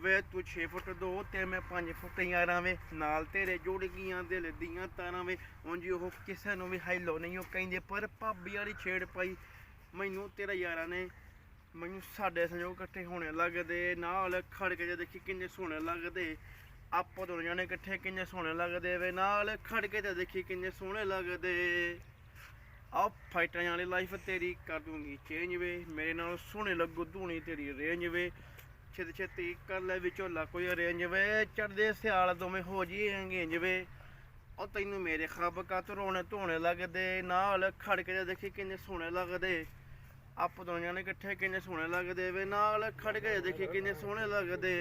ਵੇ ਤੂੰ 6 ਫੁੱਟ 2 ਤੇ ਮੈਂ 5 ਫੁੱਟ 11 ਵੇ ਨਾਲ ਤੇਰੇ ਜੁੜ ਗਈਆਂ ਦਿਲ ਦੀਆਂ ਤਾਰਾਂ ਵੇ। ਉਂਝ ਉਹ ਕਿਸੇ ਨੂੰ ਵੀ ਹੈਲੋ ਨਹੀਂ ਉਹ ਕਹਿੰਦੇ, ਪਰ ਭਾਬੀ ਵਾਲੀ ਛੇੜ ਪਾਈ ਮੈਨੂੰ ਤੇਰਾ ਯਾਰਾਂ ਨੇ। ਮੈਨੂੰ ਸਾਡੇ ਸੰਜੋਗ ਇਕੱਠੇ ਹੋਣੇ ਲੱਗਦੇ, ਨਾਲ ਖੜ ਕੇ ਜੇ ਦੇਖੀ ਕਿੰਨੇ ਸੋਹਣੇ ਲੱਗਦੇ। ਆਪਾਂ ਦੋਨੋਂ ਜਾਣੇ ਇਕੱਠੇ ਕਿੰਨੇ ਸੋਹਣੇ ਲੱਗਦੇ ਵੇ, ਨਾਲ ਖੜ ਕੇ ਤੇ ਦੇਖੀ ਕਿੰਨੇ ਸੋਹਣੇ ਲੱਗਦੇ। ਆਹ ਫਾਈਟਾਂ ਵਾਲੀ ਲਾਈਫ ਤੇਰੀ ਕਰ ਦੂੰਗੀ ਚੇਂਜ ਵੇ, ਮੇਰੇ ਨਾਲ ਸੋਹਣੇ ਲੱਗੂ ਧੂਣੀ ਤੇਰੀ ਰੇਂਜ ਵੇ। ਛੇਤੀ ਛੇਤੀ ਕਰ ਲੈ ਵੀ ਝੋਲਾ ਕੋਈ ਅਰੇਂਜ ਵੇ, ਚੜ੍ਹਦੇ ਸਿਆਲ ਦੋਵੇਂ ਹੋ ਜੀ ਅੰਗੇਂਜ ਵੇ। ਉਹ ਤੈਨੂੰ ਮੇਰੇ ਖੱਬ ਕੱਤ ਰੋਣੇ ਧੋਣੇ ਲੱਗਦੇ, ਨਾਲ ਖੜ ਕੇ ਦੇਖੀ ਕਿੰਨੇ ਸੋਹਣੇ ਲੱਗਦੇ। ਆਪ ਦੋਵੇਂ ਜਾਣੇ ਇਕੱਠੇ ਕਿੰਨੇ ਸੋਹਣੇ ਲੱਗਦੇ ਵੇ, ਨਾਲ ਖੜ ਕੇ ਦੇਖੀ ਕਿੰਨੇ ਸੋਹਣੇ ਲੱਗਦੇ।